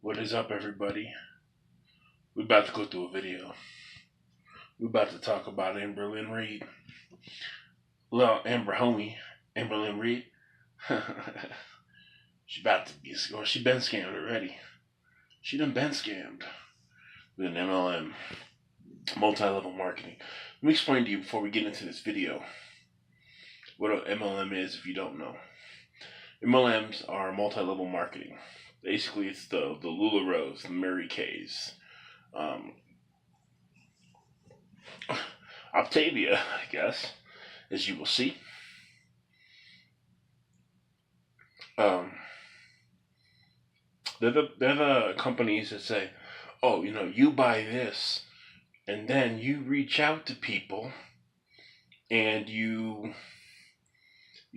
What is up, everybody? We're about to go through a video. We're about to talk about Amberlynn Reed. Well, Amber homie, Amberlynn Reed. She about to be, or she been scammed already. She done been scammed with an MLM, multi-level marketing. Let me explain to you before we get into this video what an MLM is if you don't know. MLMs are multi-level marketing. Basically, it's the LuLaRoes, the Mary Kays, Octavia, I guess, as you will see. They're the companies that say, oh, you buy this, and then you reach out to people, and you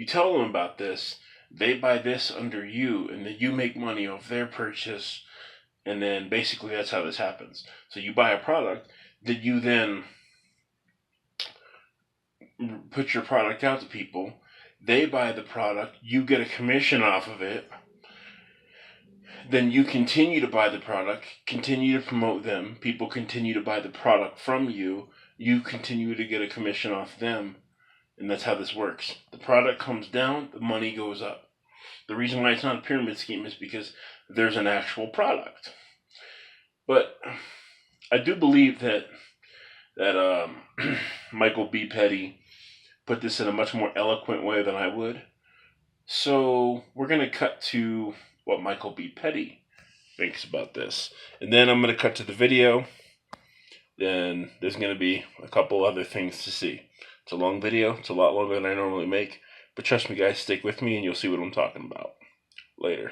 tell them about this. They buy this under you, and then you make money off their purchase, and then basically that's how this happens. So you buy a product, that you then put your product out to people. They buy the product, you get a commission off of it. Then you continue to buy the product, continue to promote them. People continue to buy the product from you. You continue to get a commission off them. And that's how this works. The product comes down, the money goes up. The reason why it's not a pyramid scheme is because there's an actual product. But I do believe that Michael B. Petty put this in a much more eloquent way than I would. So we're going to cut to what Michael B. Petty thinks about this. And then I'm going to cut to the video. Then there's going to be a couple other things to see. It's a long video. It's a lot longer than I normally make. But trust me, guys, stick with me and you'll see what I'm talking about later.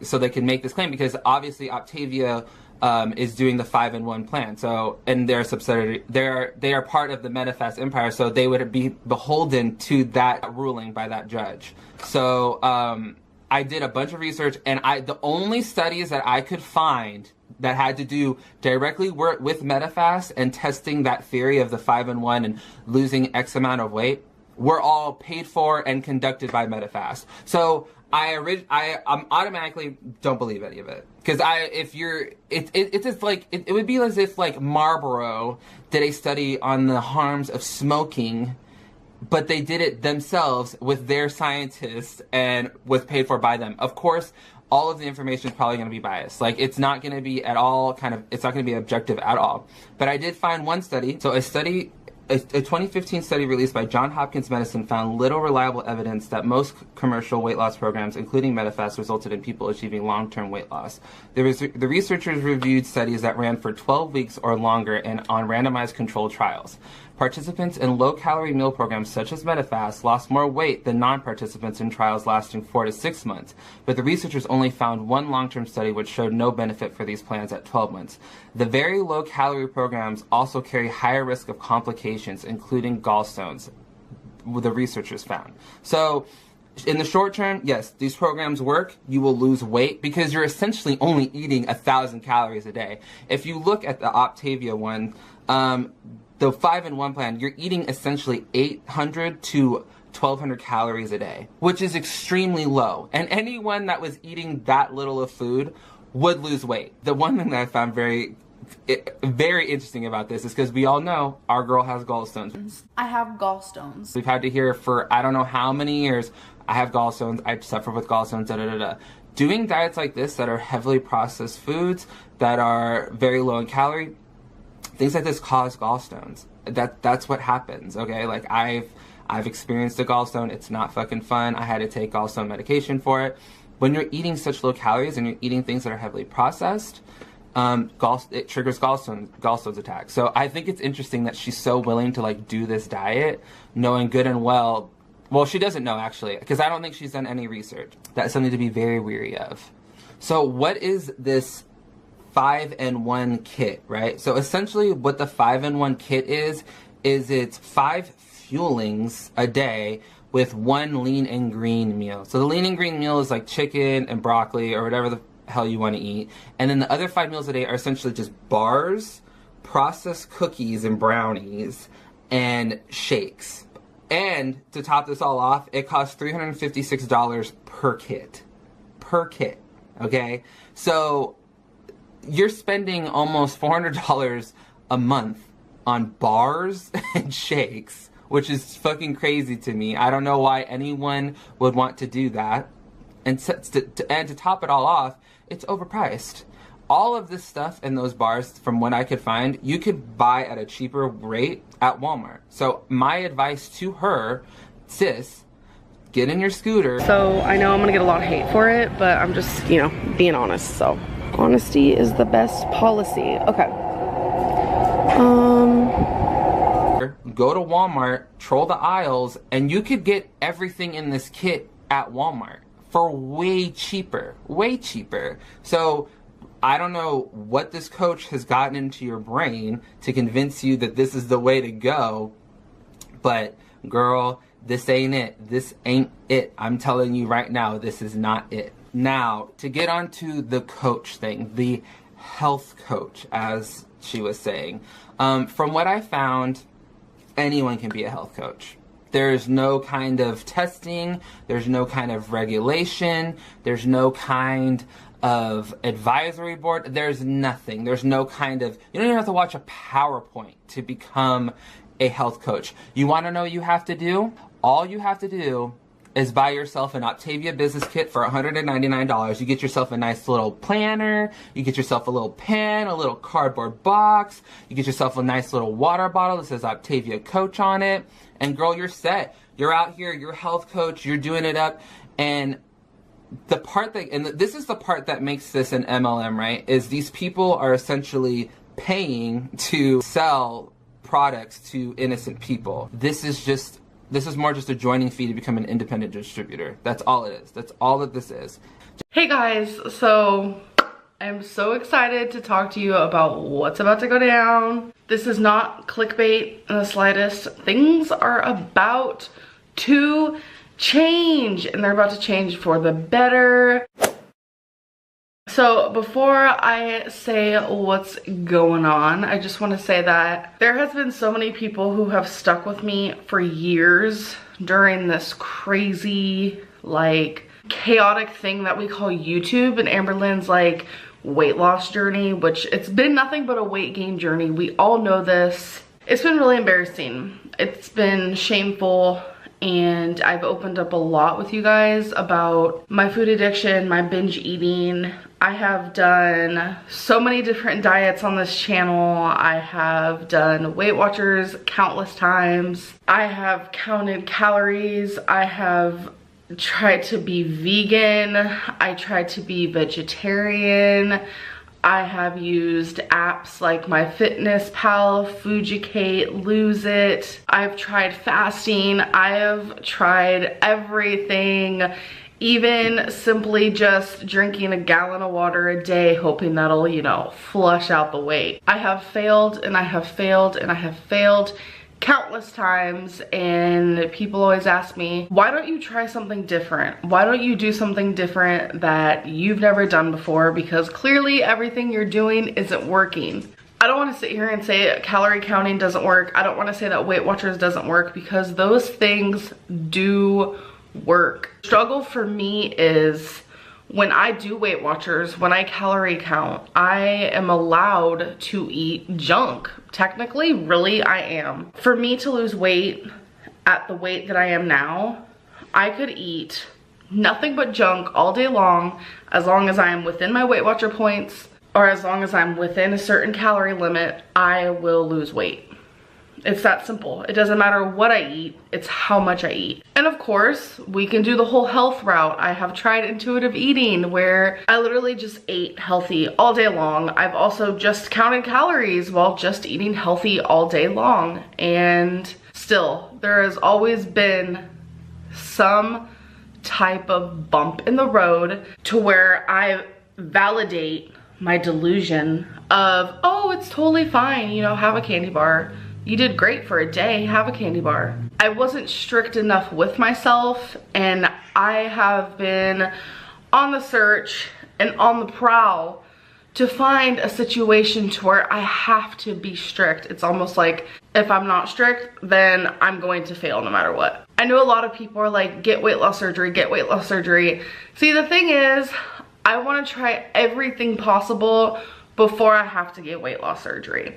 So they can make this claim, because obviously Octavia is doing the 5-in-1 plan. So, and their subsidiary, they are part of the Medifast empire. So they would be beholden to that ruling by that judge. So I did a bunch of research, and the only studies that I could find that had to do directly with Medifast and testing that theory of the 5-in-1 and losing X amount of weight were all paid for and conducted by Medifast. So I automatically don't believe any of it, because it's just like it would be as if like Marlboro did a study on the harms of smoking, but they did it themselves with their scientists and was paid for by them. Of course, all of the information is probably going to be biased. Like, it's not going to be at all it's not going to be objective at all. But I did find one study. So a 2015 study released by Johns Hopkins Medicine found little reliable evidence that most commercial weight loss programs, including Medifast, resulted in people achieving long-term weight loss. The researchers reviewed studies that ran for 12 weeks or longer and on randomized controlled trials. Participants in low-calorie meal programs such as Medifast lost more weight than non-participants in trials lasting 4 to 6 months, but the researchers only found one long-term study which showed no benefit for these plans at 12 months. The very low-calorie programs also carry higher risk of complications, including gallstones, the researchers found. So, in the short term, yes, these programs work. You will lose weight because you're essentially only eating 1,000 calories a day. If you look at the Octavia one, the 5-in-1 plan, you're eating essentially 800 to 1,200 calories a day, which is extremely low. And anyone that was eating that little of food would lose weight. The one thing that I found very interesting about this is because we all know our girl has gallstones. I have gallstones. We've had to hear for I don't know how many years, I have gallstones, I suffer with gallstones, da-da-da-da. Doing diets like this that are heavily processed foods, that are very low in calorie, things like this cause gallstones. That's what happens, okay? Like, I've experienced a gallstone. It's not fucking fun. I had to take gallstone medication for it. When you're eating such low calories and you're eating things that are heavily processed, it triggers gallstones attacks. So I think it's interesting that she's so willing to like do this diet, knowing good and well she doesn't know actually, because I don't think she's done any research. That's something to be very weary of. So what is this 5-in-1 kit, right? So essentially what the 5-in-1 kit is it's 5 fuelings a day with 1 lean and green meal. So the lean and green meal is like chicken and broccoli or whatever the hell you want to eat. And then the other 5 meals a day are essentially just bars, processed cookies and brownies, and shakes. And to top this all off, it costs $356 per kit. Per kit. okay? So you're spending almost $400 a month on bars and shakes, which is fucking crazy to me. I don't know why anyone would want to do that. And to top it all off, it's overpriced. All of this stuff in those bars, from what I could find, you could buy at a cheaper rate at Walmart. So my advice to her, sis, get in your scooter. So I know I'm gonna get a lot of hate for it, but I'm just, you know, being honest. So honesty is the best policy. Okay. Go to Walmart, troll the aisles, and you could get everything in this kit at Walmart for way cheaper. Way cheaper. So I don't know what this coach has gotten into your brain to convince you that this is the way to go, but girl, this ain't it. This ain't it. I'm telling you right now, this is not it. Now, to get onto the coach thing, the health coach, as she was saying, from what I found, anyone can be a health coach. There's no kind of testing, there's no kind of regulation, there's no kind of advisory board, there's nothing. There's no kind of, you don't even have to watch a PowerPoint to become a health coach. You want to know what you have to do? All you have to do is buy yourself an Optavia business kit for $199. You get yourself a nice little planner, you get yourself a little pen, a little cardboard box, you get yourself a nice little water bottle that says Optavia Coach on it, and girl, you're set. You're out here, you're a health coach, you're doing it up, and the part that, and this is the part that makes this an MLM, right, is these people are essentially paying to sell products to innocent people. This is more just a joining fee to become an independent distributor. That's all it is. That's all that this is. Hey guys, so I'm so excited to talk to you about what's about to go down. This is not clickbait in the slightest. Things are about to change, and they're about to change for the better. So before I say what's going on, I just want to say that there has been so many people who have stuck with me for years during this crazy, like, chaotic thing that we call YouTube, and Amberlynn's like weight loss journey, which it's been nothing but a weight gain journey. We all know this. It's been really embarrassing. It's been shameful. And I've opened up a lot with you guys about my food addiction, my binge eating. I have done so many different diets on this channel. I have done Weight Watchers countless times. I have counted calories. I have tried to be vegan. I tried to be vegetarian. I have used apps like MyFitnessPal, Fujicate, Lose It. I've tried fasting. I have tried everything, even simply just drinking a gallon of water a day, hoping that'll, you know, flush out the weight. I have failed and I have failed and I have failed countless times, and people always ask me, why don't you try something different? Why don't you do something different that you've never done before? Because clearly everything you're doing isn't working. I don't want to sit here and say calorie counting doesn't work. I don't want to say that Weight Watchers doesn't work, because those things do work. The struggle for me is when I do Weight Watchers, when I calorie count, I am allowed to eat junk. Technically, really, I am. For me to lose weight at the weight that I am now, I could eat nothing but junk all day long as I am within my Weight Watcher points, or as long as I'm within a certain calorie limit, I will lose weight. It's that simple. It doesn't matter what I eat, it's how much I eat. And of course, we can do the whole health route. I have tried intuitive eating, where I literally just ate healthy all day long. I've also just counted calories while just eating healthy all day long. And still, there has always been some type of bump in the road to where I validate my delusion of, oh, it's totally fine, you know, have a candy bar. You did great for a day, have a candy bar. I wasn't strict enough with myself, and I have been on the search and on the prowl to find a situation to where I have to be strict. It's almost like if I'm not strict, then I'm going to fail no matter what. I know a lot of people are like, get weight loss surgery, get weight loss surgery. See, the thing is, I want to try everything possible before I have to get weight loss surgery.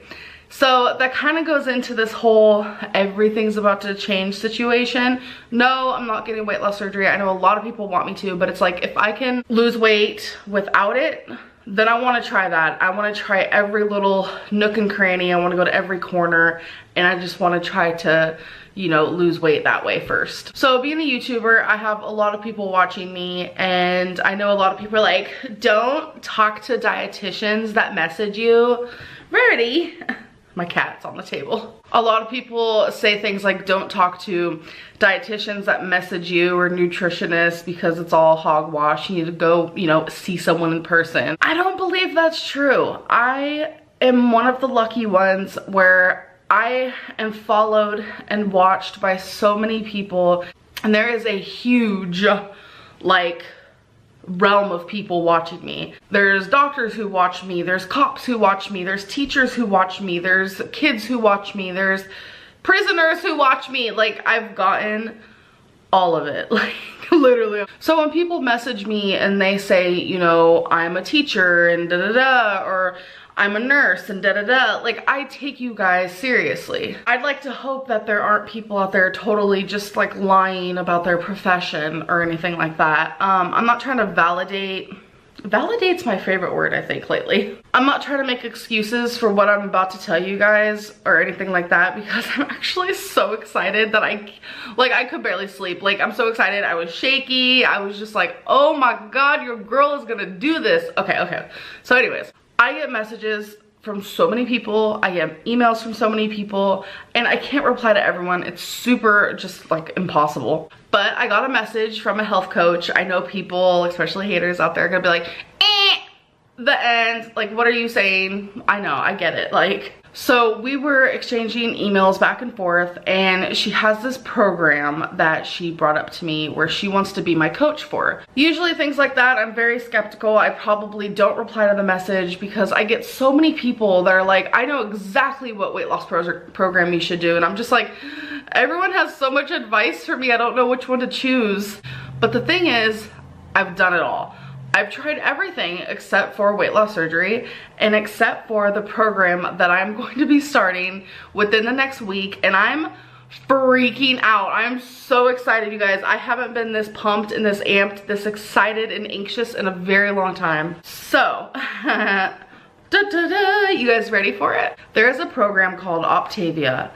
So that kind of goes into this whole everything's about to change situation. No, I'm not getting weight loss surgery. I know a lot of people want me to, but it's like if I can lose weight without it, then I want to try that. I want to try every little nook and cranny. I want to go to every corner, and I just want to try to, you know, lose weight that way first. So being a YouTuber, I have a lot of people watching me, and I know a lot of people are like, don't talk to dietitians that message you. Rarity. My cat's on the table. A lot of people say things like, don't talk to dietitians that message you or nutritionists because it's all hogwash. You need to go, you know, see someone in person. I don't believe that's true. I am one of the lucky ones where I am followed and watched by so many people, and there is a huge, like, realm of people watching me. There's doctors who watch me, there's cops who watch me, there's teachers who watch me, there's kids who watch me, there's prisoners who watch me. Like, I've gotten all of it, like literally. So when people message me and they say, you know, I'm a teacher and da da da, or I'm a nurse and da da da, like, I take you guys seriously. I'd like to hope that there aren't people out there totally just like lying about their profession or anything like that. I'm not trying to validate's my favorite word, I think, lately. I'm not trying to make excuses for what I'm about to tell you guys or anything like that, because I'm actually so excited that I could barely sleep. Like, I'm so excited. I was shaky. I was just like, oh my God, your girl is gonna do this. Okay. So anyways, I get messages from so many people, I get emails from so many people, and I can't reply to everyone. It's super just like impossible. But I got a message from a health coach. I know people, especially haters out there, are gonna be like, the end, like, what are you saying? I know, I get it. Like, so we were exchanging emails back and forth, and she has this program that she brought up to me where she wants to be my coach for. Usually things like that, I'm very skeptical. I probably don't reply to the message because I get so many people that are like, I know exactly what weight loss program you should do. And I'm just like, everyone has so much advice for me. I don't know which one to choose. But the thing is, I've done it all. I've tried everything except for weight loss surgery and except for the program that I'm going to be starting within the next week, and I'm freaking out. I'm so excited, you guys. I haven't been this pumped and this amped, this excited and anxious in a very long time. So, you guys ready for it? There is a program called Optavia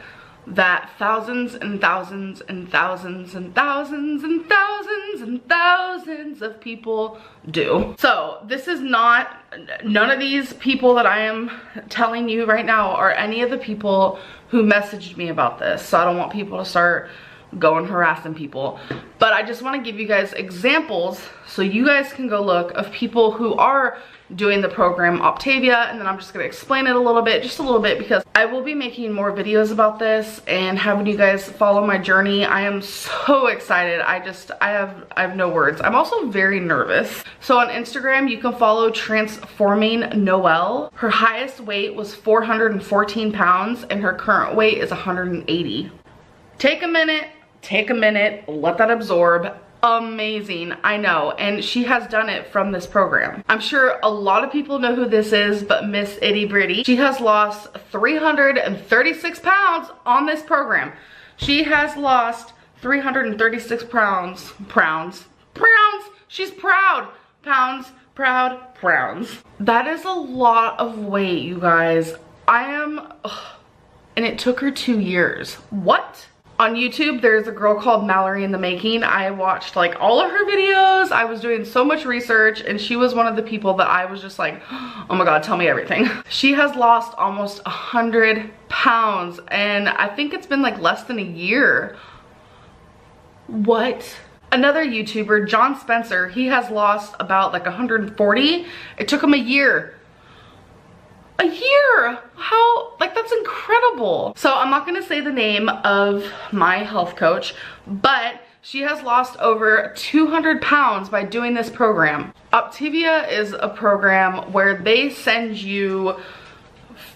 that thousands and thousands and thousands and thousands and thousands and thousands of people do. So this is not, none of these people that I am telling you right now are any of the people who messaged me about this. So I don't want people to start going harassing people. But I just want to give you guys examples so you guys can go look of people who are doing the program Optavia, and then I'm just going to explain it a little bit, just a little bit, because I will be making more videos about this and having you guys follow my journey. I am so excited. I have no words. I'm also very nervous. So on Instagram, you can follow Transforming Noelle. Her highest weight was 414 pounds and her current weight is 180. Take a minute, let that absorb. Amazing, I know, and she has done it from this program. I'm sure a lot of people know who this is, but Miss Itty Britty, she has lost 336 pounds on this program. She has lost 336 pounds. She's proud. Pounds. That is a lot of weight, you guys. And it took her 2 years. What? On YouTube, there's a girl called Mallory in the Making. I watched like all of her videos. I was doing so much research, and she was one of the people that I was just like, oh my God, tell me everything. She has lost almost 100 pounds, and I think it's been like less than a year. What? Another YouTuber, John Spencer, he has lost about like 140. It took him a year. A year! How, like, that's incredible. So I'm not gonna say the name of my health coach, but she has lost over 200 pounds by doing this program. Optavia is a program where they send you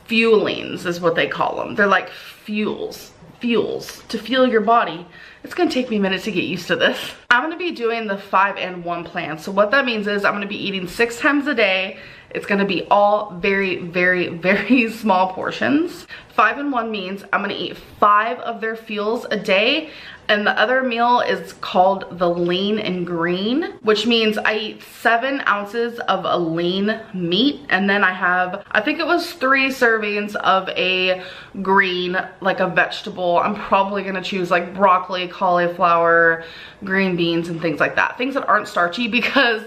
fuelings, is what they call them. They're like fuels to fuel your body. It's gonna take me a minute to get used to this. I'm gonna be doing the 5 and 1 plan. So what that means is I'm gonna be eating 6 times a day. It's gonna be all very, very, very small portions. 5 and 1 means I'm gonna eat 5 of their fuels a day, and the other meal is called the lean and green, which means I eat 7 ounces of a lean meat, and then I have, I think it was 3 servings of a green, like a vegetable. I'm probably gonna choose like broccoli, cauliflower, green beans, and things like that. Things that aren't starchy, because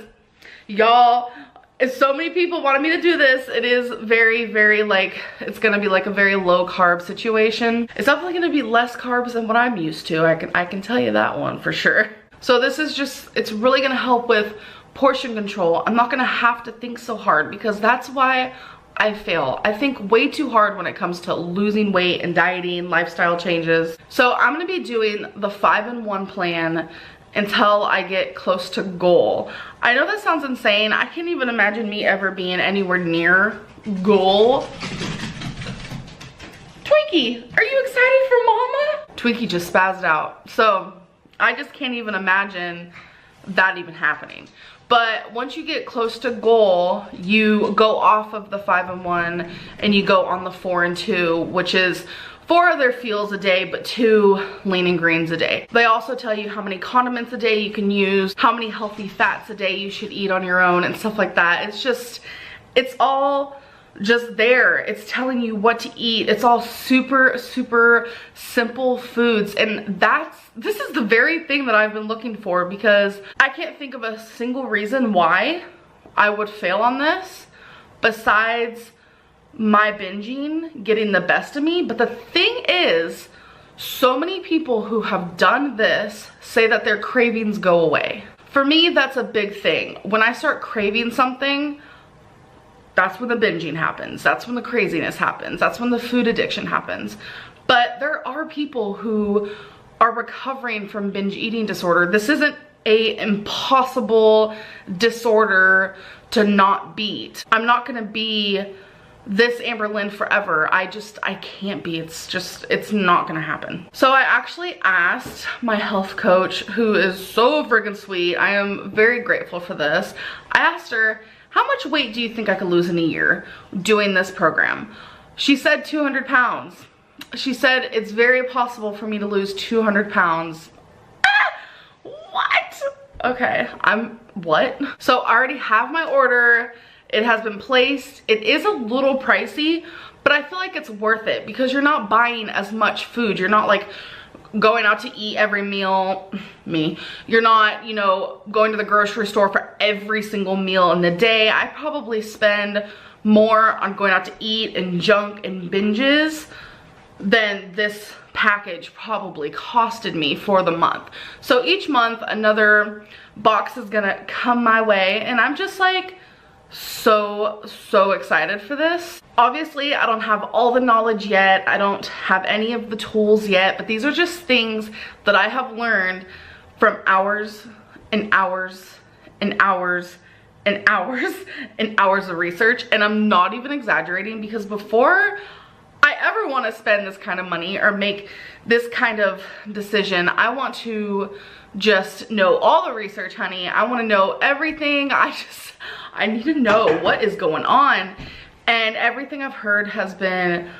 y'all, so many people wanted me to do this. It is very, very like, it's gonna be like a very low carb situation. It's definitely gonna be less carbs than what I'm used to. I can tell you that one for sure. So this is just, it's really gonna help with portion control. I'm not gonna have to think so hard, because that's why I fail. I think way too hard when it comes to losing weight and dieting, lifestyle changes. So I'm gonna be doing the 5 and 1 plan until I get close to goal. I know that sounds insane. I can't even imagine me ever being anywhere near goal. Twinkie, are you excited for mama? Twinkie just spazzed out. So I just can't even imagine that even happening. But once you get close to goal, you go off of the 5 and 1 and you go on the 4 and 2, which is 4 of their fuels a day, but 2 lean and greens a day. They also tell you how many condiments a day you can use, how many healthy fats a day you should eat on your own, and stuff like that. It's just, it's all just there. It's telling you what to eat. It's all super, super simple foods. And this is the very thing that I've been looking for, because I can't think of a single reason why I would fail on this besides my binging getting the best of me. But the thing is, so many people who have done this say that their cravings go away. For me, that's a big thing. When I start craving something, that's when the binging happens. That's when the craziness happens. That's when the food addiction happens. But there are people who are recovering from binge eating disorder. This isn't a impossible disorder to not beat. I'm not gonna be this Amberlynn forever. I can't be. It's not gonna happen. So I actually asked my health coach, who is so friggin' sweet. I am very grateful for this. I asked her, how much weight do you think I could lose in a year doing this program? She said 200 pounds. She said it's very possible for me to lose 200 pounds. What? Okay, what? So I already have my order. It has been placed. It is a little pricey, but I feel like it's worth it, because you're not buying as much food. You're not like going out to eat every meal. You're not, you know, going to the grocery store for every single meal in the day. I probably spend more on going out to eat and junk and binges than this package probably costed me for the month. So each month another box is gonna come my way, and I'm just like so excited for this. Obviously, I don't have all the knowledge yet. I don't have any of the tools yet, but these are just things that I have learned from hours and hours and hours and hours and hours of research. And I'm not even exaggerating, because before I ever want to spend this kind of money or make this kind of decision, I want to just know all the research, honey. I want to know everything. I need to know what is going on. And everything I've heard has been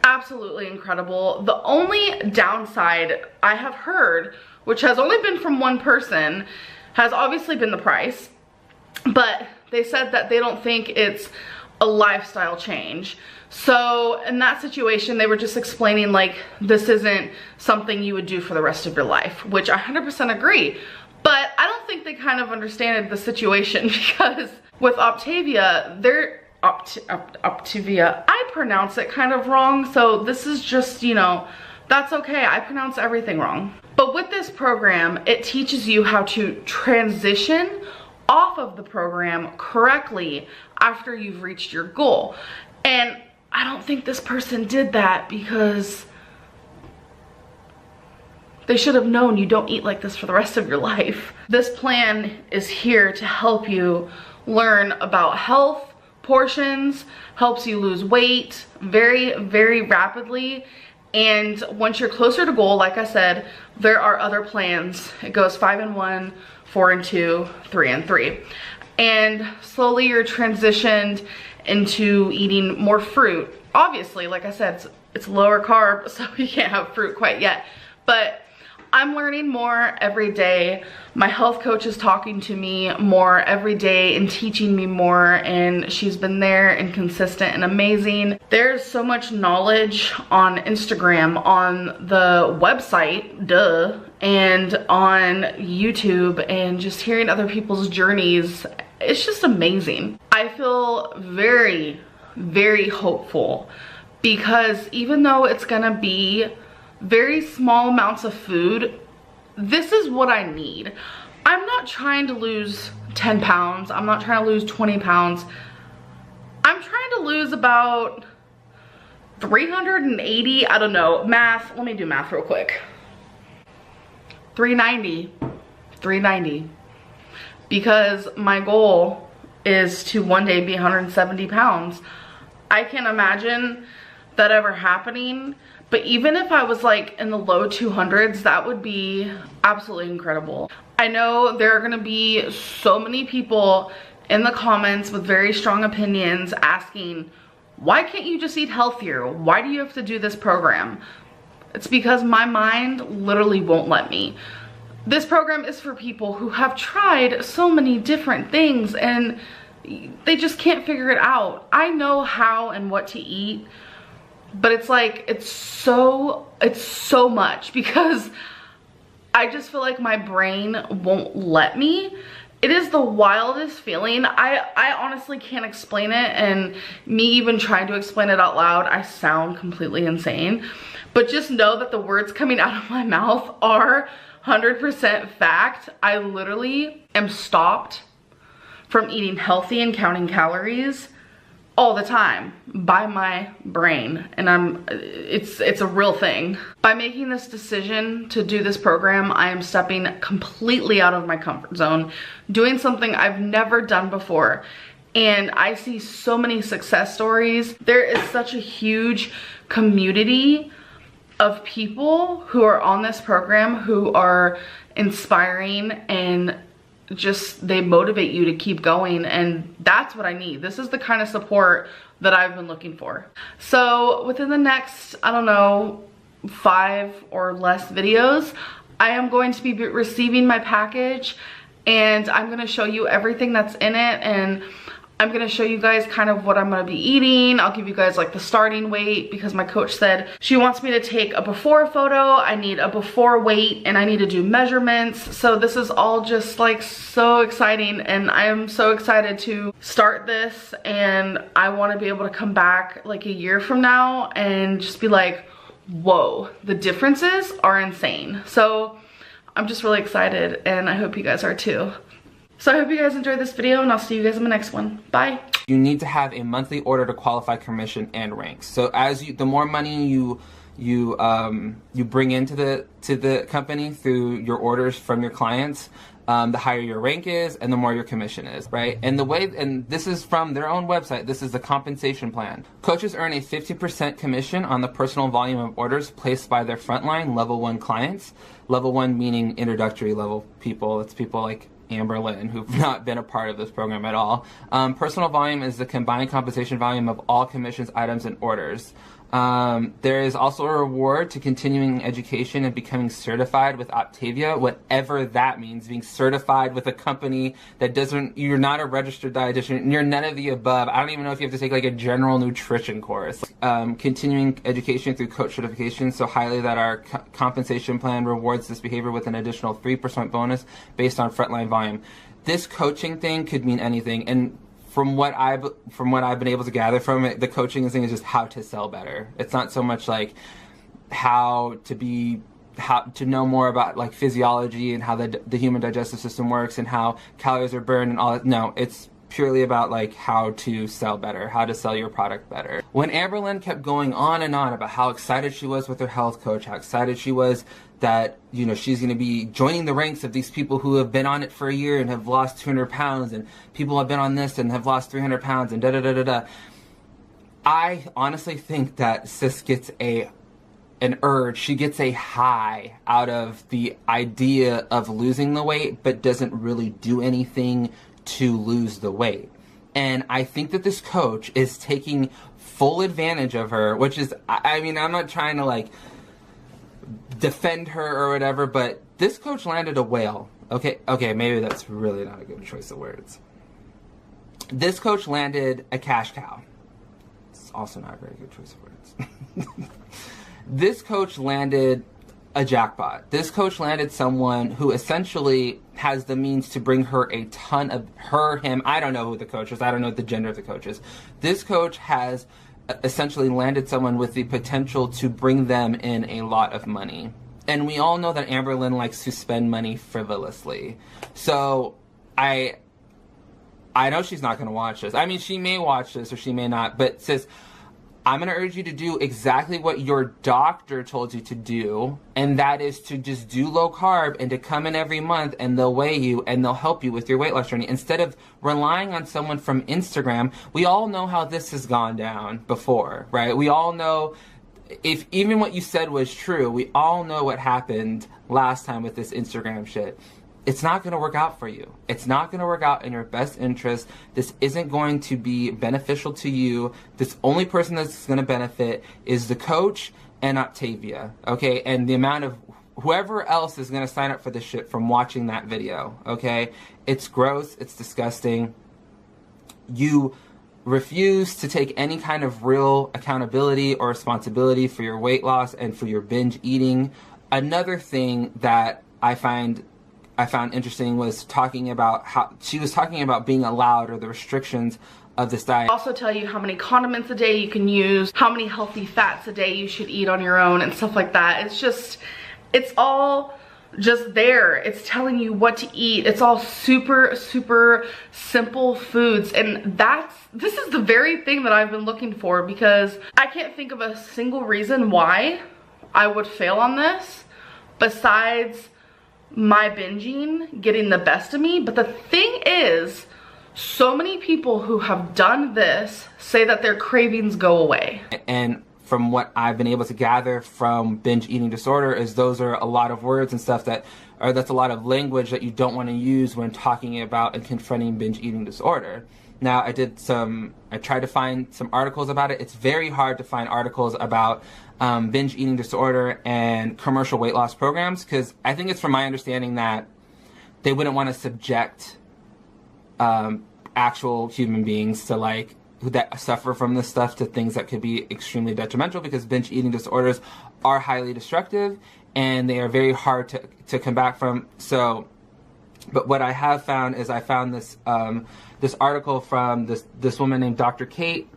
absolutely incredible. The only downside I have heard, which has only been from one person, has obviously been the price. But they said that they don't think it's a lifestyle change. So in that situation, they were just explaining like, this isn't something you would do for the rest of your life, which I 100% agree. But I don't think they kind of understood the situation, because with Optavia, Optavia, I pronounce it kind of wrong. So this is just, you know, that's okay. I pronounce everything wrong. But with this program, it teaches you how to transition off of the program correctly after you've reached your goal. And I don't think this person did that, because they should have known you don't eat like this for the rest of your life. This plan is here to help you learn about health, portions, helps you lose weight very, very rapidly, And once you're closer to goal, like I said, there are other plans. It goes 5 and 1, 4 and 2, 3 and 3. And slowly you're transitioned into eating more fruit. Obviously, like I said, it's lower carb, so you can't have fruit quite yet. But I'm learning more every day. My health coach is talking to me more every day and teaching me more, and she's been there and consistent and amazing. There's so much knowledge on Instagram, on the website, duh, and on YouTube, and just hearing other people's journeys. It's just amazing. I feel very, very hopeful, because even though it's gonna be very small amounts of food, this is what I need. I'm not trying to lose 10 pounds. I'm not trying to lose 20 pounds. I'm trying to lose about 380, I don't know, math. Let me do math real quick. 390. Because my goal is to one day be 170 pounds. I can't imagine that ever happening. But even if I was like in the low 200s, that would be absolutely incredible. I know there are gonna be so many people in the comments with very strong opinions asking, why can't you just eat healthier? Why do you have to do this program? It's because my mind literally won't let me. This program is for people who have tried so many different things and they just can't figure it out. I know how and what to eat, but it's like, it's so much, because I just feel like my brain won't let me. It is the wildest feeling. I honestly can't explain it, and me even trying to explain it out loud, I sound completely insane. But just know that the words coming out of my mouth are 100% fact. I literally am stopped from eating healthy and counting calories all the time by my brain, and it's a real thing. By making this decision to do this program, I am stepping completely out of my comfort zone, doing something I've never done before, and I see so many success stories. There is such a huge community of people who are on this program who are inspiring, and just they motivate you to keep going, and that's what I need. This is the kind of support that I've been looking for. So within the next, I don't know, 5 or less videos, I am going to be receiving my package, and I'm going to show you everything that's in it, and I'm going to show you guys kind of what I'm going to be eating. I'll give you guys like the starting weight, because my coach said she wants me to take a before photo. I need a before weight, and I need to do measurements. So this is all just like so exciting, and I am so excited to start this, and I want to be able to come back like a year from now and just be like, whoa, the differences are insane. So I'm just really excited, and I hope you guys are too. So I hope you guys enjoyed this video, and I'll see you guys in the next one. Bye. You need to have a monthly order to qualify commission and ranks. So the more money you bring into the company through your orders from your clients, the higher your rank is and the more your commission is, right? And this is from their own website. This is the compensation plan. Coaches earn a 50% commission on the personal volume of orders placed by their frontline level 1 clients. Level 1 meaning introductory level people. It's people like Amberlynn, who've not been a part of this program at all. Personal volume is the combined compensation volume of all commissions, items, and orders. There is also a reward to continuing education and becoming certified with Optavia, whatever that means, being certified with a company that you're not a registered dietitian, you're none of the above. I don't even know if you have to take like a general nutrition course. Continuing education through coach certification, so highly that our compensation plan rewards this behavior with an additional 3% bonus based on frontline volume. This coaching thing could mean anything, and from what I've been able to gather from it, the coaching thing is just how to sell better. It's not so much like how to know more about like physiology and how the human digestive system works and how calories are burned and all that. No, it's purely about like how to sell better, how to sell your product better. When Amberlynn kept going on and on about how excited she was with her health coach, how excited she was that, you know, she's going to be joining the ranks of these people who have been on it for a year and have lost 200 pounds, and people have been on this and have lost 300 pounds and da-da-da-da-da. I honestly think that sis gets a an urge. She gets a high out of the idea of losing the weight, but doesn't really do anything to lose the weight. And I think that this coach is taking full advantage of her, which is, I mean, I'm not trying to like defend her or whatever, but this coach landed a whale. Okay, maybe that's really not a good choice of words. This coach landed a cash cow. It's also not a very good choice of words. This coach landed a jackpot. This coach landed someone who essentially has the means to bring her a ton of him. I don't know who the coach is. I don't know the gender of the coach is. This coach has essentially landed someone with the potential to bring them in a lot of money. And we all know that Amberlynn likes to spend money frivolously. So I know she's not going to watch this. I mean, she may watch this or she may not, but sis, I'm going to urge you to do exactly what your doctor told you to do, and that is to just do low carb and to come in every month and they'll weigh you and they'll help you with your weight loss journey. Instead of relying on someone from Instagram, we all know how this has gone down before, right? We all know, if even what you said was true, we all know what happened last time with this Instagram shit. It's not going to work out for you. It's not going to work out in your best interest. This isn't going to be beneficial to you. This only person that's going to benefit is the coach and Octavia, okay? And the amount of whoever else is going to sign up for this shit from watching that video, okay? It's gross. It's disgusting. You refuse to take any kind of real accountability or responsibility for your weight loss and for your binge eating. Another thing that I found interesting was talking about how she was talking about being allowed or the restrictions of this diet. Also tell you how many condiments a day you can use, how many healthy fats a day you should eat on your own and stuff like that. It's all just there. It's telling you what to eat. It's all super, super simple foods. And this is the very thing that I've been looking for, because I can't think of a single reason why I would fail on this besides my binging getting the best of me. But the thing is, so many people who have done this say that their cravings go away. And from what I've been able to gather from binge eating disorder is those are a lot of words and stuff that's a lot of language that you don't want to use when talking about and confronting binge eating disorder. Now, I tried to find some articles about it. It's very hard to find articles about binge eating disorder and commercial weight loss programs, because I think it's from my understanding that they wouldn't want to subject actual human beings to like that suffer from this stuff to things that could be extremely detrimental, because binge eating disorders are highly destructive and they are very hard to come back from. So, but what I have found is I found this this article from this woman named Dr. Kate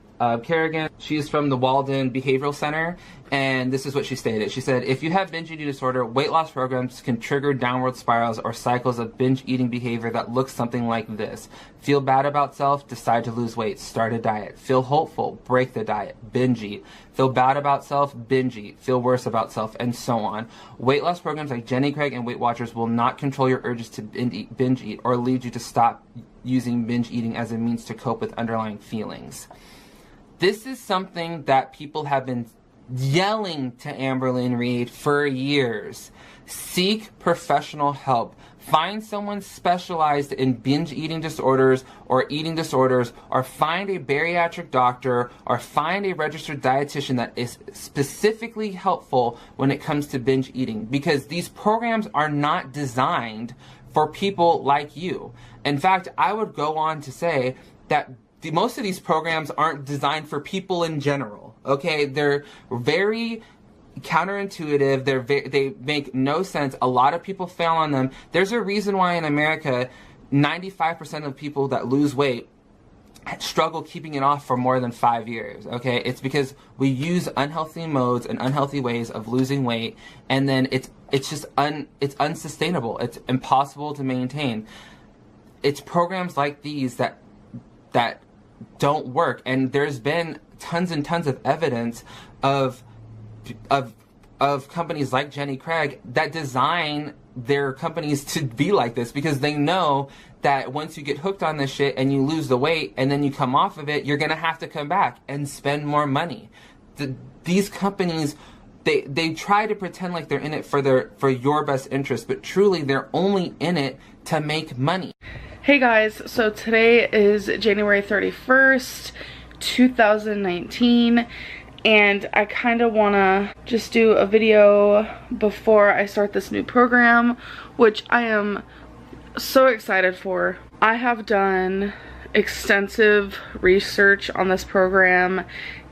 Kerrigan. She's from the Walden Behavioral Center, and this is what she stated. She said, if you have binge eating disorder, weight loss programs can trigger downward spirals or cycles of binge eating behavior that looks something like this. Feel bad about self, decide to lose weight, start a diet. Feel hopeful, break the diet, binge eat. Feel bad about self, binge eat. Feel worse about self, and so on. Weight loss programs like Jenny Craig and Weight Watchers will not control your urges to binge eat or lead you to stop using binge eating as a means to cope with underlying feelings. This is something that people have been yelling to Amberlynn Reid for years. Seek professional help. Find someone specialized in binge eating disorders or eating disorders, or find a bariatric doctor, or find a registered dietitian that is specifically helpful when it comes to binge eating, because these programs are not designed for people like you. In fact, I would go on to say that most of these programs aren't designed for people in general, okay? They're very counterintuitive. They make no sense. A lot of people fail on them. There's a reason why in America, 95% of people that lose weight struggle keeping it off for more than 5 years, okay? It's because we use unhealthy modes and unhealthy ways of losing weight, and then it's it's unsustainable. It's impossible to maintain. It's programs like these that don't work, and there's been tons and tons of evidence of companies like Jenny Craig that design their companies to be like this, because they know that once you get hooked on this shit and you lose the weight and then you come off of it, you're gonna have to come back and spend more money. These companies, they try to pretend like they're in it for your best interest, but truly they're only in it to make money. Hey guys, so today is January 31st, 2019, and I kind of want to just do a video before I start this new program, which I am so excited for. I have done extensive research on this program,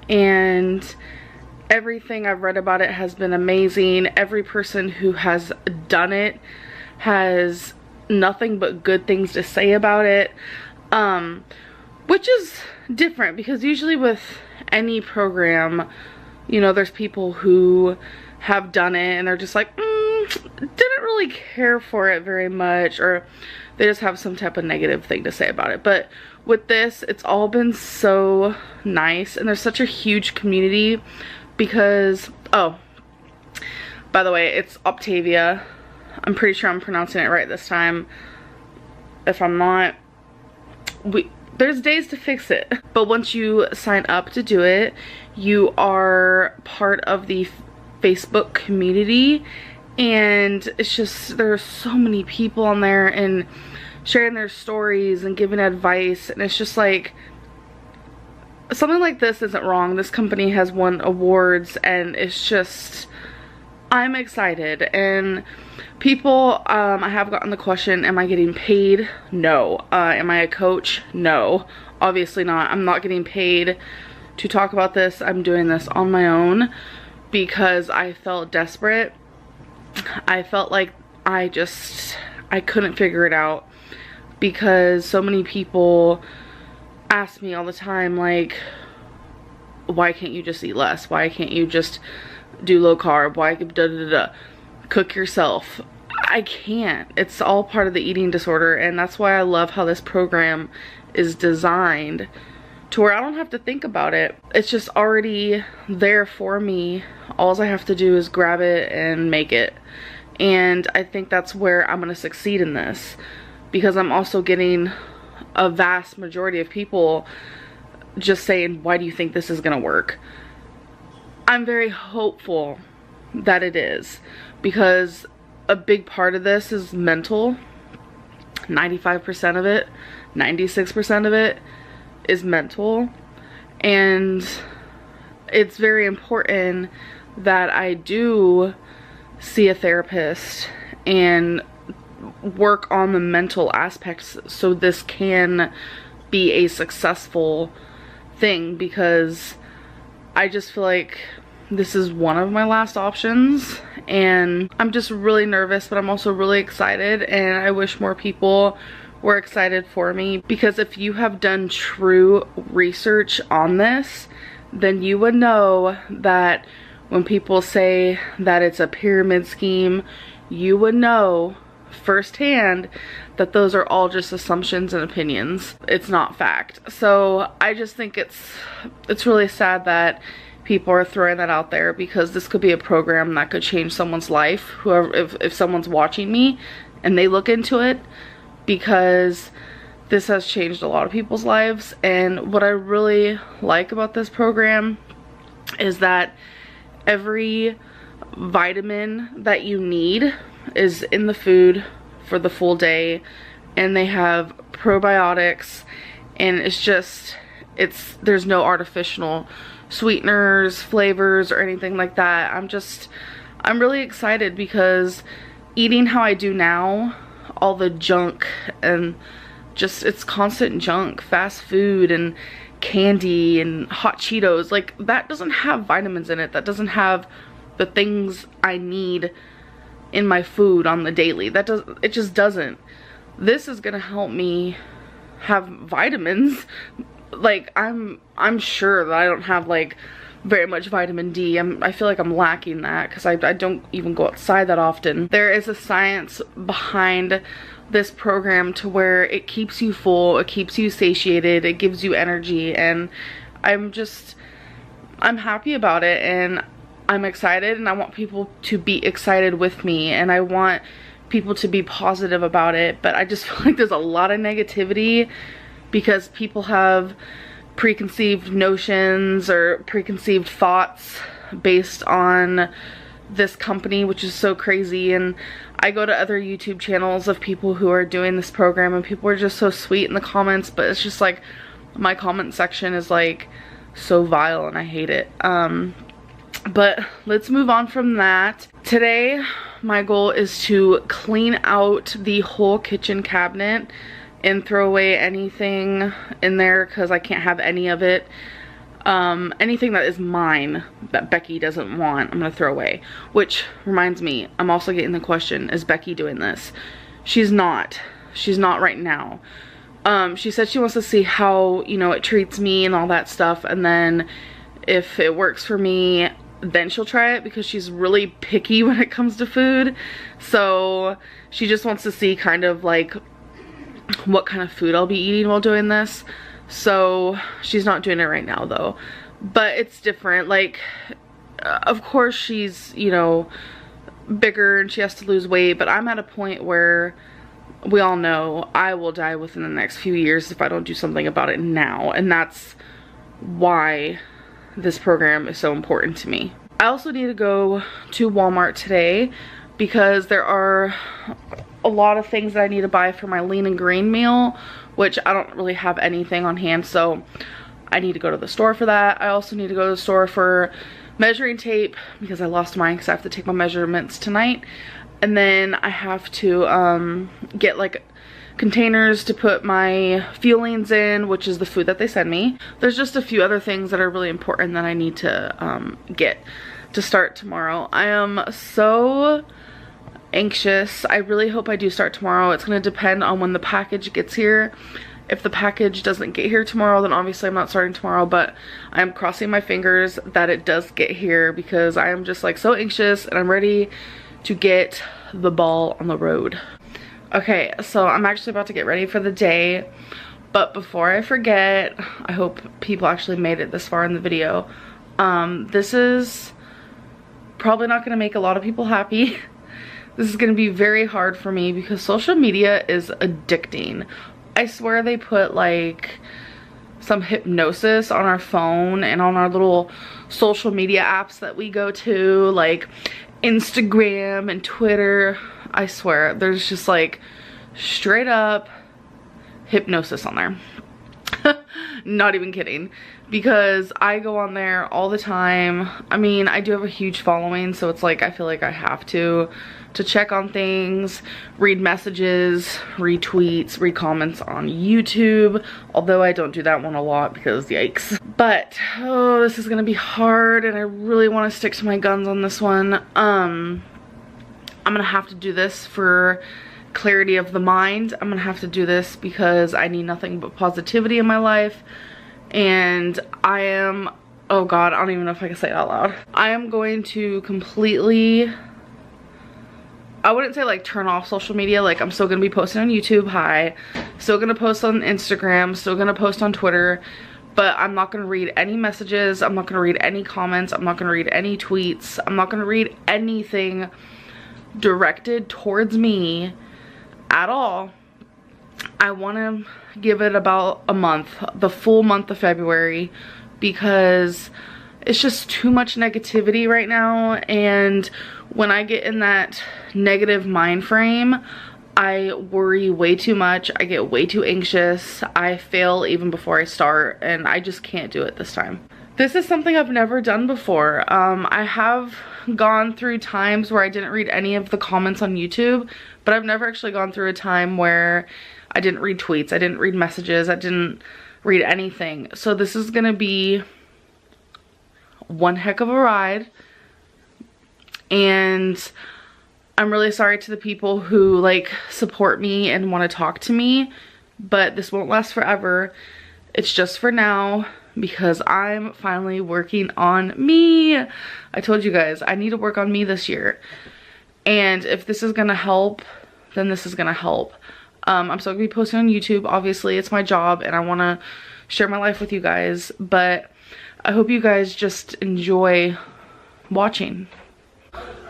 and everything I've read about it has been amazing. Every person who has done it has nothing but good things to say about it, which is different because usually with any program, you know, there's people who have done it and they're just like, didn't really care for it very much, or they just have some type of negative thing to say about it. But with this, it's all been so nice, and there's such a huge community because, oh, by the way, it's Optavia. I'm pretty sure I'm pronouncing it right this time. If I'm not, there's days to fix it. But once you sign up to do it, you are part of the Facebook community, and it's just, there's so many people on there and sharing their stories and giving advice, and it's just like, something like this isn't wrong. This company has won awards, and it's just, I'm excited. And people, I have gotten the question, am I getting paid? No. Am I a coach? No, obviously not. I'm not getting paid to talk about this. I'm doing this on my own because I felt desperate. I felt like I couldn't figure it out because so many people ask me all the time, like, why can't you just eat less? Why can't you just do low carb? Why cook yourself? I can't. It's all part of the eating disorder, and that's why I love how this program is designed to where I don't have to think about it. It's just already there for me. All I have to do is grab it and make it. And I think that's where I'm gonna succeed in this, because I'm also getting a vast majority of people just saying, why do you think this is gonna work? I'm very hopeful that it is, because a big part of this is mental. 95% of it, 96% of it is mental, and it's very important that I do see a therapist and work on the mental aspects so this can be a successful thing, because I just feel like this is one of my last options, and I'm just really nervous, but I'm also really excited, and I wish more people were excited for me, because if you have done true research on this, then you would know that when people say that it's a pyramid scheme, you would know firsthand that those are all just assumptions and opinions. It's not fact. So I just think it's really sad that people are throwing that out there, because this could be a program that could change someone's life, whoever, if someone's watching me and they look into it, because this has changed a lot of people's lives. And what I really like about this program is that every vitamin that you need is in the food for the full day, and they have probiotics, and there's no artificial sweeteners, flavors, or anything like that. I'm really excited, because eating how I do now, all the junk and just, it's constant junk, fast food and candy and hot Cheetos, like, that doesn't have vitamins in it. That doesn't have the things I need in my food on the daily. It just doesn't. This is gonna help me have vitamins. Like, I'm sure that I don't have like very much vitamin D. I feel like I'm lacking that, because I don't even go outside that often. There is a science behind this program to where it keeps you full, it keeps you satiated, it gives you energy, and I'm happy about it, and I'm excited, and I want people to be excited with me, and I want people to be positive about it. But I just feel like there's a lot of negativity, because people have preconceived notions or preconceived thoughts based on this company, which is so crazy. And I go to other YouTube channels of people who are doing this program, and people are just so sweet in the comments, but it's just like my comment section is like so vile and I hate it. But let's move on from that. Today my goal is to clean out the whole kitchen cabinet and throw away anything in there because I can't have any of it. Anything that is mine that Becky doesn't want, I'm gonna throw away. Which reminds me, I'm also getting the question, is Becky doing this? She's not. She's not right now. She said she wants to see how, you know, it treats me and all that stuff, and then if it works for me, then she'll try it, because she's really picky when it comes to food. So she just wants to see kind of like what kind of food I'll be eating while doing this. So she's not doing it right now though, but it's different. Like, of course she's, you know, bigger and she has to lose weight, but I'm at a point where we all know I will die within the next few years if I don't do something about it now, and that's why this program is so important to me. I also need to go to Walmart today because there are a lot of things that I need to buy for my lean and green meal, which I don't really have anything on hand, so I need to go to the store for that. I also need to go to the store for measuring tape because I lost mine because I have to take my measurements tonight. And then I have to get like containers to put my fillings in, which is the food that they send me. There's just a few other things that are really important that I need to get to start tomorrow. I am so anxious. I really hope I do start tomorrow. It's going to depend on when the package gets here. If the package doesn't get here tomorrow, then obviously I'm not starting tomorrow, but I'm crossing my fingers that it does get here because I am just like so anxious and I'm ready to get the ball on the road. Okay, so I'm actually about to get ready for the day, but before I forget, I hope people actually made it this far in the video. This is probably not going to make a lot of people happy. This is going to be very hard for me because social media is addicting. I swear they put like some hypnosis on our phone and on our little social media apps that we go to, like Instagram and Twitter. I swear there's just like straight up hypnosis on there. Not even kidding, because I go on there all the time. I mean, I do have a huge following, so it's like I feel like I have to check on things, read messages, read tweets, read comments on YouTube, although I don't do that one a lot because yikes. But oh, this is gonna be hard and I really want to stick to my guns on this one. I'm gonna have to do this for clarity of the mind. I'm gonna have to do this because I need nothing but positivity in my life, and I am, oh god, I don't even know if I can say it out loud. I am going to completely, I wouldn't say like turn off social media. Like, I'm still gonna be posting on YouTube, hi, still gonna post on Instagram, still gonna post on Twitter, but I'm not gonna read any messages, I'm not gonna read any comments, I'm not gonna read any tweets, I'm not gonna read anything directed towards me at all. I want to give it about a month, the full month of February, because it's just too much negativity right now, and when I get in that negative mind frame, I worry way too much, I get way too anxious, I fail even before I start, and I just can't do it this time. This is something I've never done before. I have gone through times where I didn't read any of the comments on YouTube, but I've never actually gone through a time where I didn't read tweets, I didn't read messages, I didn't read anything. So this is gonna be one heck of a ride, and I'm really sorry to the people who like support me and want to talk to me, but this won't last forever. It's just for now because I'm finally working on me. I told you guys I need to work on me this year, and if this is gonna help, then this is gonna help. I'm still gonna be posting on YouTube, obviously it's my job and I want to share my life with you guys, but I hope you guys just enjoy watching.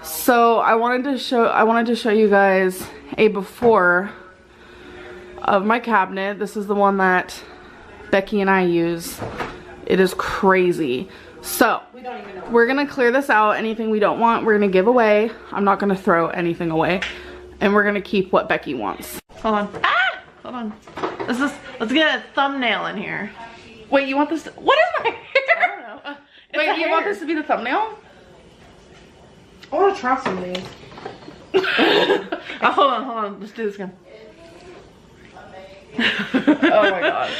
So I wanted to show you guys a before of my cabinet. This is the one that Becky and I use. It is crazy. So we're gonna clear this out. Anything we don't want, we're gonna give away. I'm not gonna throw anything away. And we're gonna keep what Becky wants. Hold on. Ah! Hold on. Let's get a thumbnail in here. Wait, you want this? What is my hair? I don't know. Wait, you want this to be the thumbnail? I want to try some of these. Oh, hold on. Let's do this again. Oh my god.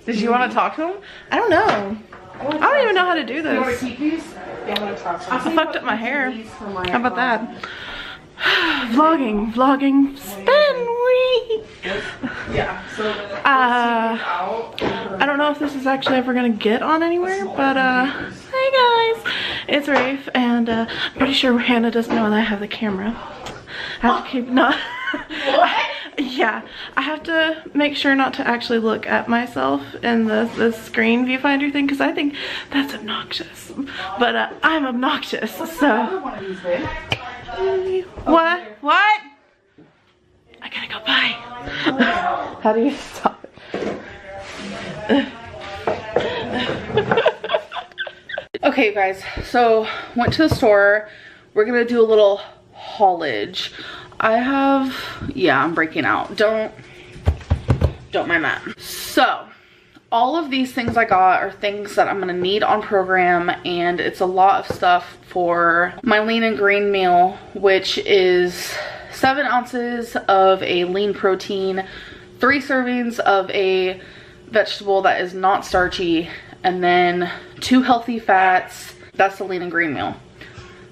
Did you want to talk to him? I don't know. I don't even know how to do You want to this. keep these? Yeah, I'm gonna try some. I fucked up my hair. How about that? Vlogging, spin week. Yeah. So I don't know if this is actually ever gonna get on anywhere, but hey guys, it's Rafe, and I'm pretty sure Hannah doesn't know that I have the camera. I have to keep yeah, I have to make sure not to actually look at myself in the screen viewfinder thing, because I think that's obnoxious. But I'm obnoxious, so. one of these, babe. What? I gotta go bye. How do you stop it? Okay, guys. So went to the store. We're gonna do a little haulage. I'm breaking out. Don't mind that. So all of these things I got are things that I'm gonna need on program, and it's a lot of stuff for my lean and green meal, which is 7 ounces of a lean protein, 3 servings of a vegetable that is not starchy, and then 2 healthy fats. That's the lean and green meal.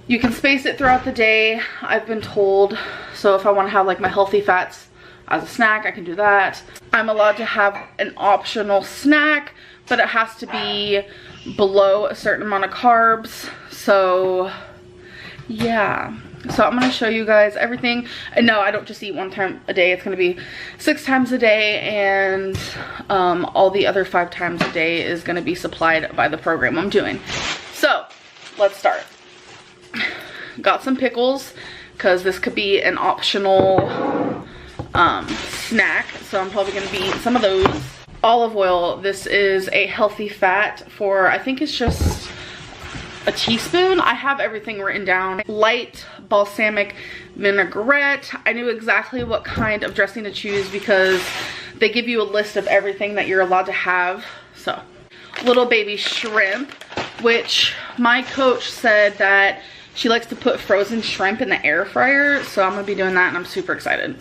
You can space it throughout the day, I've been told. So if I want to have like my healthy fats as a snack, I can do that. I'm allowed to have an optional snack, but it has to be below a certain amount of carbs. So yeah, so I'm gonna show you guys everything. And no, I don't just eat 1 time a day. It's gonna be 6 times a day, and all the other 5 times a day is gonna be supplied by the program I'm doing. So let's start. Got some pickles, because this could be an optional snack, so I'm probably gonna be eating some of those. Olive oil, this is a healthy fat for, I think it's just a teaspoon. I have everything written down. Light balsamic vinaigrette. I knew exactly what kind of dressing to choose because they give you a list of everything that you're allowed to have. So little baby shrimp, which my coach said that she likes to put frozen shrimp in the air fryer, so I'm gonna be doing that, and I'm super excited.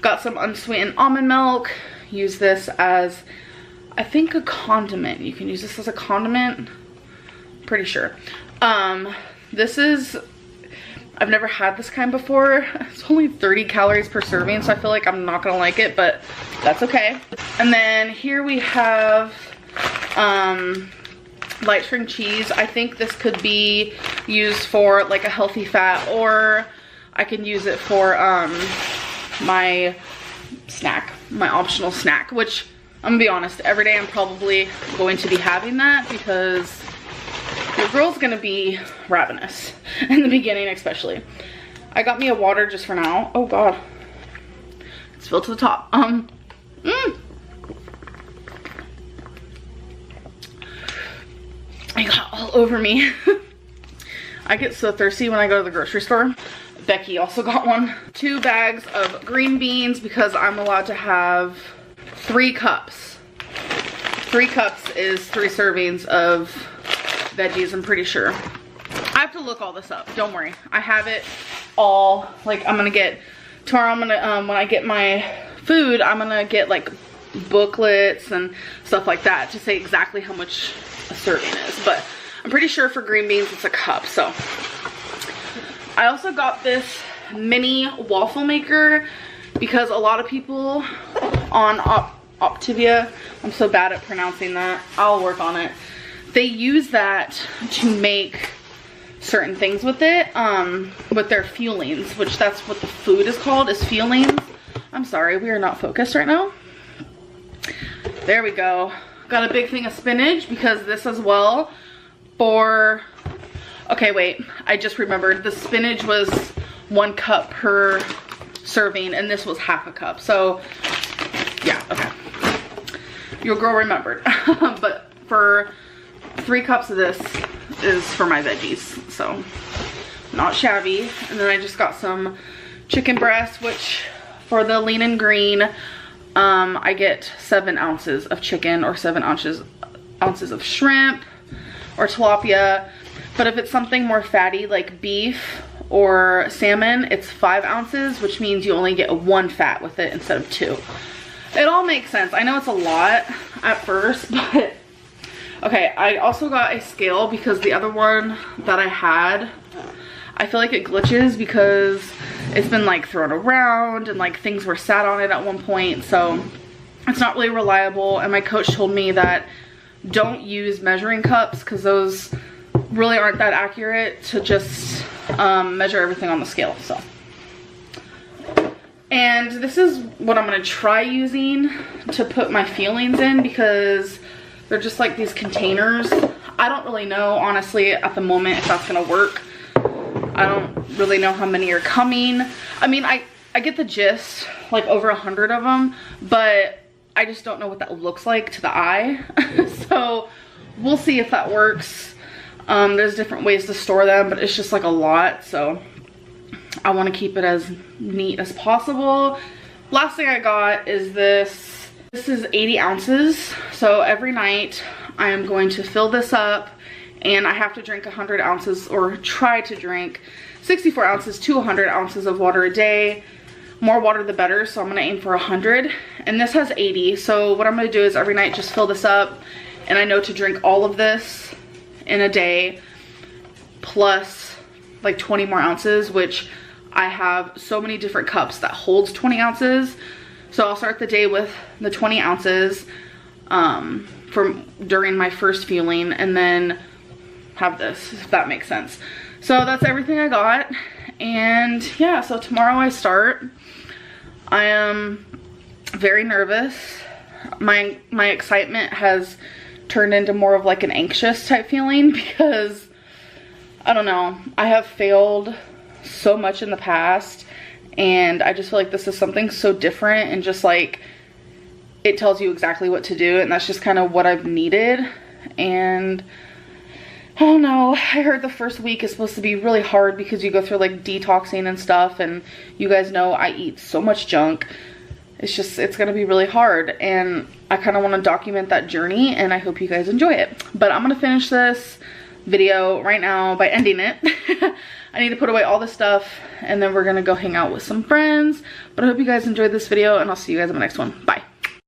Got some unsweetened almond milk. Use this as, I think, a condiment. You can use this as a condiment, pretty sure. This is, I've never had this kind before. It's only 30 calories per serving, so I feel like I'm not gonna like it, but that's okay. And then here we have light string cheese. I think this could be used for like a healthy fat, or I can use it for my snack, my optional snack, which I'm gonna be honest, every day I'm probably going to be having that, because your girl's gonna be ravenous in the beginning, especially. I got me a water just for now. Oh god, it's filled to the top. It got all over me. I get so thirsty when I go to the grocery store. Becky also got one. 2 bags of green beans, because I'm allowed to have 3 cups. 3 cups is 3 servings of veggies, I'm pretty sure. I have to look all this up, don't worry. I have it all. Like, I'm gonna get, tomorrow I'm gonna, when I get my food, I'm gonna get like booklets and stuff like that to say exactly how much a serving is, but I'm pretty sure for green beans it's a cup. So I also got this mini waffle maker, because a lot of people on Optivia, I'm so bad at pronouncing that, I'll work on it, they use that to make certain things with it, with their fuelings, which that's what the food is called, is fuelings. I'm sorry, we are not focused right now. There we go. Got a big thing of spinach, because this as well for, okay, wait, I just remembered the spinach was 1 cup per serving, and this was half a cup. So yeah, okay. your girl remembered. But for 3 cups of this is for my veggies, so not shabby. And then I just got some chicken breast, which for the lean and green, I get 7 ounces of chicken or 7 ounces of shrimp or tilapia. But if it's something more fatty like beef or salmon, it's 5 ounces, which means you only get 1 fat with it instead of 2. It all makes sense. I know it's a lot at first, but okay. I also got a scale because the other one that I had, I feel like it glitches because it's been like thrown around and like things were sat on it at one point, so it's not really reliable. And my coach told me that don't use measuring cups because those really aren't that accurate, to just measure everything on the scale. So, and this is what I'm gonna try using to put my feelings in, because they're just like these containers. I don't really know, honestly, at the moment if that's gonna work. I don't really know how many are coming. I mean, I get the gist, like over 100 of them, but I just don't know what that looks like to the eye. So we'll see if that works. There's different ways to store them, but it's just like a lot, so I want to keep it as neat as possible. Last thing I got is this. This is 80 ounces, so every night I am going to fill this up, and I have to drink 100 ounces, or try to drink 64 ounces to 100 ounces of water a day. More water the better, so I'm gonna aim for 100, and this has 80. So what I'm gonna do is every night just fill this up, and I know to drink all of this in a day, plus like 20 more ounces, which I have so many different cups that holds 20 ounces. So I'll start the day with the 20 ounces during my first fueling, and then have this, if that makes sense. So that's everything I got. And yeah, so tomorrow I start. I am very nervous. My excitement has turned into more of like an anxious type feeling, because I don't know, I have failed so much in the past, and I just feel like this is something so different, and just like it tells you exactly what to do, and that's just kind of what I've needed. And I don't know, I heard the first week is supposed to be really hard because you go through like detoxing and stuff, and you guys know I eat so much junk. It's gonna be really hard, and I kind of want to document that journey, and I hope you guys enjoy it. But I'm gonna finish this video right now by ending it. I need to put away all this stuff, and then we're gonna go hang out with some friends. But I hope you guys enjoyed this video, and I'll see you guys in the next one. Bye.